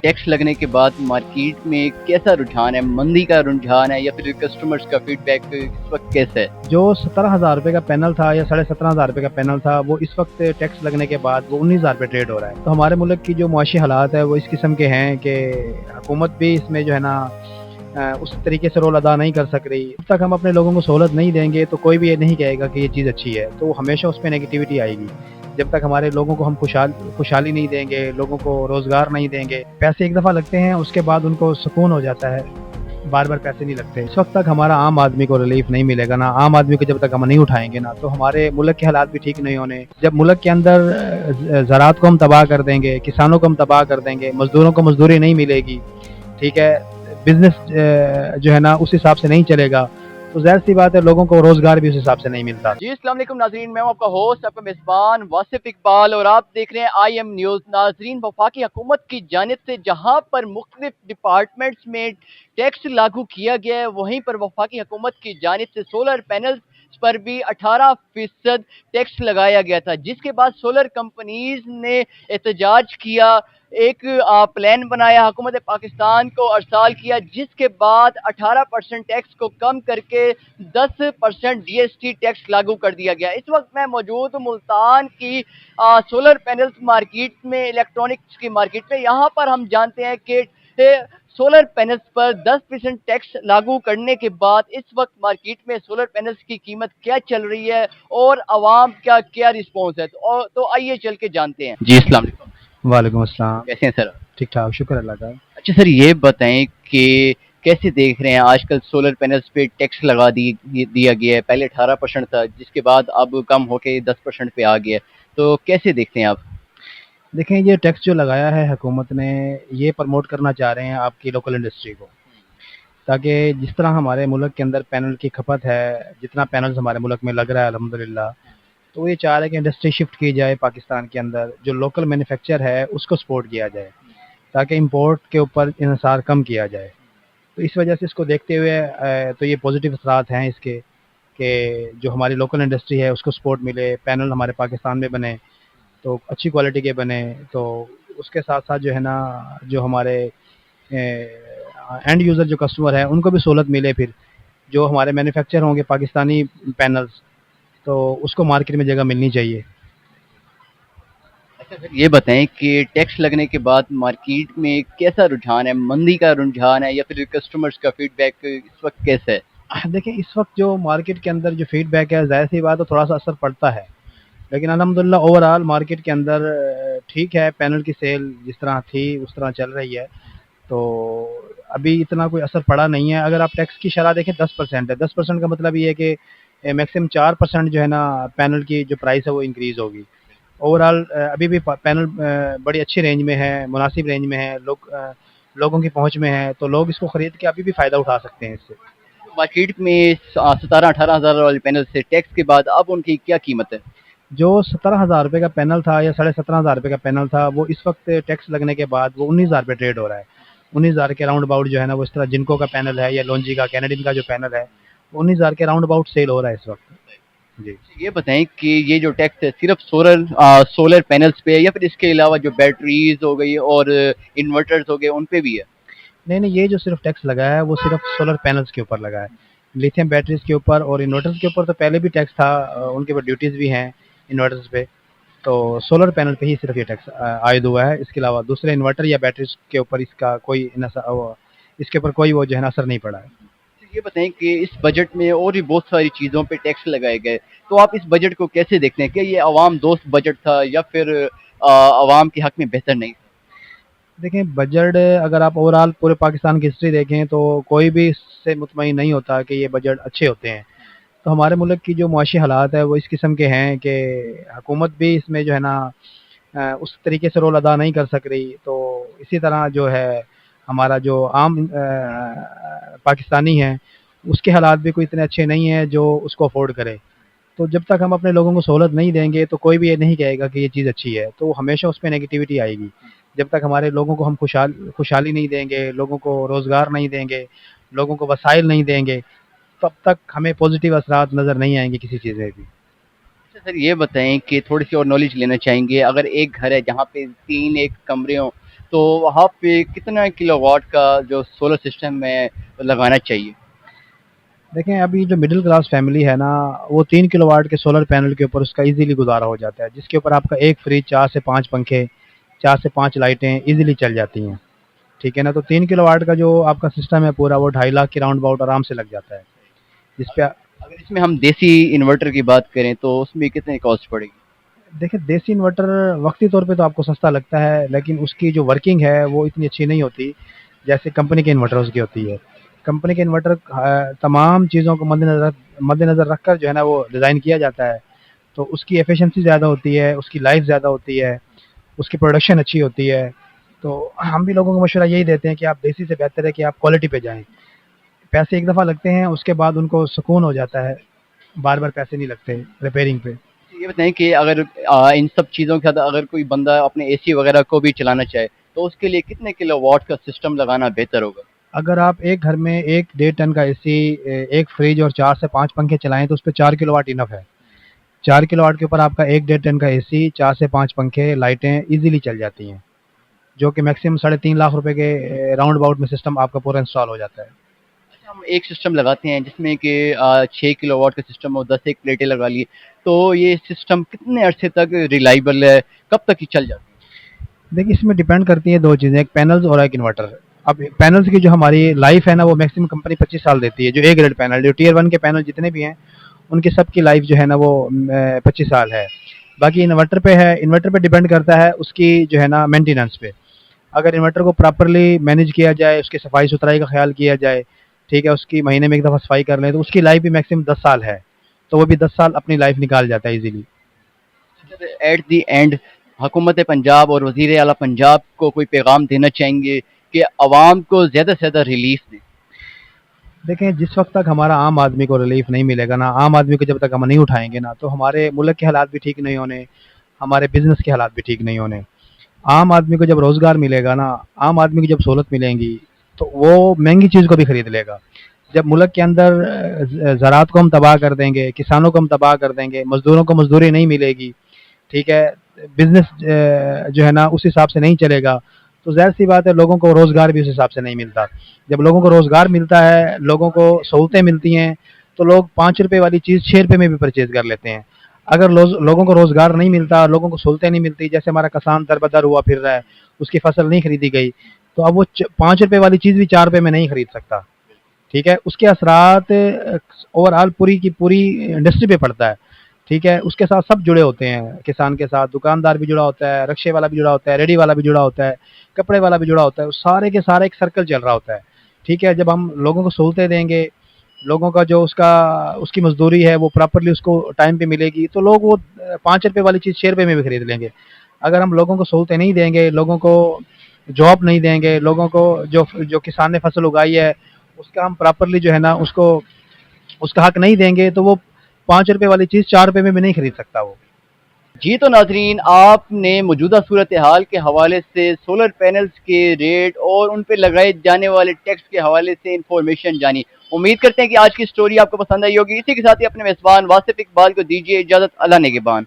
Tax लगने के बाद मार्केट में कैसा रुझान है? मंदी का रुझान है या फिर कस्टमर्स का फीडबैक इस वक्त कैसा है? जो 17,000 रुपये का पैनल था या 17,500 रुपये का पैनल था, वो इस वक्त टैक्स लगने के बाद वो 19,000 रुपये ट्रेड हो रहा है। तो हमारे मुल्क की जो मुआशी हालात है वो इस किस्म के हैं कि हुकूमत भी इसमें जो है ना उस तरीके से रोल अदा नहीं कर सक रही। जब तक हम अपने लोगों को सहूलत नहीं देंगे तो कोई भी ये नहीं कहेगा कि ये चीज़ अच्छी है, तो हमेशा उस पर नेगेटिविटी आएगी। जब तक हमारे लोगों को हम खुशहाली नहीं देंगे, लोगों को रोज़गार नहीं देंगे, पैसे एक दफ़ा लगते हैं उसके बाद उनको सुकून हो जाता है, बार बार पैसे नहीं लगते। इस वक्त तक हमारा आम आदमी को रिलीफ नहीं मिलेगा ना, आम आदमी को जब तक हम नहीं उठाएंगे ना, तो हमारे मुल्क के हालात भी ठीक नहीं होने। जब मुल्क के अंदर ज़राअत को हम तबाह कर देंगे, किसानों को हम तबाह कर देंगे, मजदूरों को मजदूरी नहीं मिलेगी, ठीक है, बिजनेस जो है ना उस हिसाब से नहीं चलेगा, तो जाहिर सी बात है लोगों को रोजगार भी उस हिसाब से नहीं मिलता। जी अस्सलाम वालेकुम नाजरीन, मैं हूं आपका होस्ट, आपका मेज़बान वासिफ इकबाल और आप देख रहे हैं IM न्यूज़। नाजरीन, वफाकी हुकूमत की जानिब से जहां पर मुख्तलिफ डिपार्टमेंट्स में टैक्स लागू किया गया है, वहीं पर वफाकी हुकूमत की जानिब से सोलर पैनल्स पर भी 18% टैक्स लगाया गया था, जिसके बाद सोलर कंपनीज ने एहतजाज किया, एक प्लान बनाया, हुकूमत पाकिस्तान को अरसाल किया, जिसके बाद 18% टैक्स को कम करके 10% DST टैक्स लागू कर दिया गया। इस वक्त मैं मौजूद हूँ मुल्तान की सोलर पैनल्स मार्केट में, इलेक्ट्रॉनिक्स की मार्केट में। यहाँ पर हम जानते हैं कि सोलर पैनल्स पर 10% टैक्स लागू करने के बाद इस वक्त मार्केट में सोलर पैनल्स की कीमत क्या चल रही है और आवाम का क्या रिस्पॉन्स है, तो आइए चल के जानते हैं। जी अस्सलाम वालेकुम। वालेकुम अस्सलाम। कैसे हैं सर? ठीक ठाक, शुक्र अल्लाह का। अच्छा सर, ये बताएं कि कैसे देख रहे हैं आजकल सोलर पैनल्स पे टैक्स लगा दिया गया है। पहले 18% था, जिसके बाद अब कम होके 10% पे आ गया है, तो कैसे देखते हैं आप? देखें, ये टैक्स जो लगाया है हुकूमत ने, ये प्रमोट करना चाह रहे हैं आपकी लोकल इंडस्ट्री को, ताकि जिस तरह हमारे मुल्क के अंदर पैनल की खपत है, जितना पैनल्स हमारे मुल्क में लग रहा है अल्हम्दुलिल्लाह, तो ये चाह रहे हैं कि इंडस्ट्री शिफ्ट की जाए पाकिस्तान के अंदर, जो लोकल मैन्युफैक्चर है उसको सपोर्ट किया जाए, ताकि इंपोर्ट के ऊपर इन्हिसार कम किया जाए। तो इस वजह से इसको देखते हुए तो ये पॉजिटिव असरात हैं इसके, कि जो हमारी लोकल इंडस्ट्री है उसको सपोर्ट मिले, पैनल हमारे पाकिस्तान में बने तो अच्छी क्वालिटी के बने। तो उसके साथ साथ जो है ना, जो हमारे एंड यूज़र जो कस्टमर है उनको भी सहूलत मिले। फिर जो हमारे मैन्युफैक्चर होंगे पाकिस्तानी पैनल्स, तो उसको मार्केट में जगह मिलनी चाहिए। अच्छा सर, ये बताएं कि टैक्स लगने के बाद मार्केट में कैसा रुझान है? मंदी का रुझान है या फिर कस्टमर्स का फीडबैक इस वक्त कैसा है? देखिए, इस वक्त जो मार्केट के अंदर जो फीडबैक है, ज़ाहिर सी बात है थोड़ा सा असर पड़ता है, लेकिन अल्हम्दुलिल्लाह ओवरऑल मार्केट के अंदर ठीक है। पैनल की सेल जिस तरह थी उस तरह चल रही है, तो अभी इतना कोई असर पड़ा नहीं है। अगर आप टैक्स की शरह देखें 10% है, 10% का मतलब ये है कि मैक्सिमम 4% जो है ना पैनल की जो प्राइस है वो इंक्रीज़ होगी। ओवरऑल अभी भी पैनल बड़ी अच्छी रेंज में है, मुनासिब रेंज में है, लोगों की पहुंच में है, तो लोग इसको खरीद के अभी भी फ़ायदा उठा सकते हैं इससे। मार्केट में 17-18 हज़ार वाले पैनल से टैक्स के बाद अब उनकी क्या कीमत है? जो 17,000 रुपये का पैनल था या 17,500 रुपये का पैनल था, वो इस वक्त टैक्स लगने के बाद वो 19,000 रुपये ट्रेड हो रहा है। 19,000 के राउंड अबाउट जो है ना, वो इस तरह जिनको का पैनल है या लॉन्जी का, कैनेडियन का जो पैनल है, वो 19,000 के राउंड अबाउट सेल हो रहा है इस वक्त। जी। ये बताएं कि ये जो टैक्स है सिर्फ सोलर पैनल्स पे है या फिर इसके अलावा जो बैटरीज हो गई और इन्वर्टर्स हो गए उन पे भी है? नहीं नहीं, ये जो सिर्फ टैक्स लगा है वो सिर्फ सोलर पैनल्स के ऊपर लगा है। लिथियम बैटरीज के ऊपर और इन्वर्टर्स के ऊपर तो पहले भी टैक्स था, उनके ऊपर ड्यूटीज़ भी हैं इन्वर्टर्स पे। तो सोलर पैनल पे ही सिर्फ ये टैक्स आयद हुआ है। इसके अलावा दूसरे इन्वर्टर या बैटरीज के ऊपर इसका कोई इसके ऊपर कोई वो जो है ना असर नहीं पड़ा है। ये बताएं कि इस बजट में और भी बहुत सारी चीज़ों पे टैक्स लगाए गए, तो आप इस बजट को कैसे देखते हैं? क्या ये आवाम दोस्त बजट था या फिर आवाम के हक में बेहतर नहीं था? देखें, बजट अगर आप ओवरऑल पूरे पाकिस्तान की हिस्ट्री देखें तो कोई भी इससे मुतमईन नहीं होता कि ये बजट अच्छे होते हैं। तो हमारे मुल्क की जो मुआशी हालात है वो इस किस्म के हैं कि हुकूमत भी इसमें जो है ना उस तरीके से रोल अदा नहीं कर सक रही। तो इसी तरह जो है हमारा जो आम पाकिस्तानी है, उसके हालात भी कोई इतने अच्छे नहीं हैं जो उसको अफोर्ड करे। तो जब तक हम अपने लोगों को सहूलत नहीं देंगे तो कोई भी ये नहीं कहेगा कि ये चीज़ अच्छी है, तो हमेशा उस पे नेगेटिविटी आएगी। जब तक हमारे लोगों को हम खुशहाली नहीं देंगे, लोगों को रोज़गार नहीं देंगे, लोगों को वसाइल नहीं देंगे, तब तक हमें पॉजिटिव असरात नज़र नहीं आएंगे किसी चीज़ में भी। अच्छा सर, ये बताएं कि थोड़ी सी और नॉलेज लेना चाहेंगे, अगर एक घर है जहाँ पे 3 एक कमरे हों, तो वहाँ पे कितना किलोवाट का जो सोलर सिस्टम है लगाना चाहिए? देखें, अभी जो मिडिल क्लास फैमिली है ना, वो 3 किलोवाट के सोलर पैनल के ऊपर उसका इजीली गुजारा हो जाता है, जिसके ऊपर आपका एक फ्रिज, 4 से 5 पंखे, 4 से 5 लाइटें इजीली चल जाती हैं। ठीक है ना? तो 3 किलोवाट का जो आपका सिस्टम है पूरा, वो 2.5 लाख के राउंड अबाउट आराम से लग जाता है, जिसपे अगर इसमें हम देसी इन्वर्टर की बात करें तो उसमें कितनी कॉस्ट पड़ेगी? देखिए, देसी इन्वर्टर वक्ती तौर पे तो आपको सस्ता लगता है, लेकिन उसकी जो वर्किंग है वो इतनी अच्छी नहीं होती जैसे कंपनी के इन्वर्टर्स की होती है। कंपनी के इन्वर्टर तमाम चीज़ों को मद्देनज़र रखकर जो है ना वो डिज़ाइन किया जाता है, तो उसकी एफिशिएंसी ज़्यादा होती है, उसकी लाइफ ज़्यादा होती है, उसकी प्रोडक्शन अच्छी होती है। तो हम भी लोगों को मशवरा यही देते हैं कि आप देसी से बेहतर है कि आप क्वालिटी पे जाएँ। पैसे एक दफ़ा लगते हैं, उसके बाद उनको सुकून हो जाता है, बार-बार पैसे नहीं लगते रिपेयरिंग पे। ये बताएं कि अगर इन सब चीज़ों के साथ अगर कोई बंदा अपने एसी वगैरह को भी चलाना चाहे तो उसके लिए कितने किलोवाट का सिस्टम लगाना बेहतर होगा? अगर आप एक घर में 1 डेढ़ टन का एसी, एक फ्रिज और 4 से 5 पंखे चलाएँ तो उसपे 4 किलोवाट इनफ है। 4 किलोवाट के ऊपर आपका 1 डेढ़ टन का एसी, 4 से 5 पंखे, लाइटें ईज़िली चल जाती हैं, जो कि मैक्सिमम साढ़े 3 लाख रुपए के राउंड अबाउट में सिस्टम आपका पूरा इंस्टॉल हो जाता है। अच्छा, हम एक सिस्टम लगाते हैं जिसमें कि 6 किलोवाट का सिस्टम हो, 10 एक प्लेटें लगा ली, तो ये सिस्टम कितने अरसे तक रिलायबल है, कब तक ये चल जाती है? देखिए, इसमें डिपेंड करती है 2 चीज़ें, एक पैनल्स और एक इन्वर्टर। अब पैनल्स की जो हमारी लाइफ है ना, वो मैक्सिमम कंपनी 25 साल देती है, जो ए ग्रेड पैनल, जो टियर 1 के पैनल जितने भी हैं, उनकी सबकी लाइफ जो है ना वो 25 साल है। बाकी इन्वर्टर पे है, इन्वर्टर पे डिपेंड करता है उसकी जो है ना मेंटेनेंस पे। अगर इन्वर्टर को प्रॉपर्ली मैनेज किया जाए, उसकी सफाई-सुथराई का ख़्याल किया जाए, ठीक है, उसकी महीने में 1 दफ़ा सफाई कर लें, तो उसकी लाइफ भी मैक्सिमम 10 साल है। तो वो भी 10 साल अपनी लाइफ निकाल जाता है ईज़िली। एट द एंड हुकूमत पंजाब और वज़ीर आला पंजाब को कोई पैगाम देना चाहेंगे कि आवाम को ज़्यादा से ज़्यादा रिलीफ दें? देखें, जिस वक़्त तक हमारा आम आदमी को रिलीफ़ नहीं मिलेगा ना, आम आदमी को जब तक हम नहीं उठाएँगे ना, तो हमारे मुल्क के हालात भी ठीक नहीं होने, हमारे बिज़नेस के हालात भी ठीक नहीं होने। आम आदमी को जब रोज़गार मिलेगा ना, आम आदमी को जब सहूलत मिलेंगी, तो वो महँगी चीज़ को भी खरीद लेगा। जब मुल्क के अंदर ज़राअत को हम तबाह कर देंगे, किसानों को हम तबाह कर देंगे, मज़दूरों को मज़दूरी नहीं मिलेगी, ठीक है, बिज़नेस जो है ना उस हिसाब से नहीं चलेगा, तो ज़ाहिर-सी बात है लोगों को रोज़गार भी उस हिसाब से नहीं मिलता। जब लोगों को रोज़गार मिलता है, लोगों को सहूलतें मिलती हैं, तो लोग ₹5 वाली चीज़ ₹6 में भी परचेज़ कर लेते हैं। अगर लोगों को रोज़गार नहीं मिलता, लोगों को सहूलतें नहीं मिलती, जैसे हमारा किसान दर-बदर हुआ फिर रहा है, उसकी फसल नहीं खरीदी गई, तो अब वो ₹5 वाली चीज़ भी ₹4 में नहीं खरीद सकता, ठीक है? उसके असरात ओवरऑल पूरी की पूरी इंडस्ट्री पे पड़ता है, ठीक है? उसके साथ सब जुड़े होते हैं, किसान के साथ दुकानदार भी जुड़ा होता है, रिक्शे वाला भी जुड़ा होता है, रेहड़ी वाला भी जुड़ा होता है, कपड़े वाला भी जुड़ा होता है, सारे के सारे एक सर्कल चल रहा होता है, ठीक है? जब हम लोगों को सहूलतें देंगे, लोगों का जो उसकी मज़दूरी है वो प्रॉपर्ली उसको टाइम पे मिलेगी, तो लोग वो ₹5 वाली चीज़ ₹6 में भी खरीद लेंगे। अगर हम लोगों को सहूलतें नहीं देंगे, लोगों को जॉब नहीं देंगे, लोगों को जो जो किसान ने फसल उगाई है, उसका हम प्रॉपर्ली जो है ना उसको उसका हक नहीं देंगे, तो वो ₹5 वाली चीज़ ₹4 में भी नहीं खरीद सकता वो। जी, तो नाज़रीन, आपने मौजूदा सूरत हाल के हवाले से सोलर पैनल्स के रेट और उन पे लगाए जाने वाले टैक्स के हवाले से इंफॉर्मेशन जानी। उम्मीद करते हैं कि आज की स्टोरी आपको पसंद आई होगी। इसी के साथ ही अपने मेज़बान वासिफ इकबाल को दीजिए इजाज़त। अल्लाह निगहबान।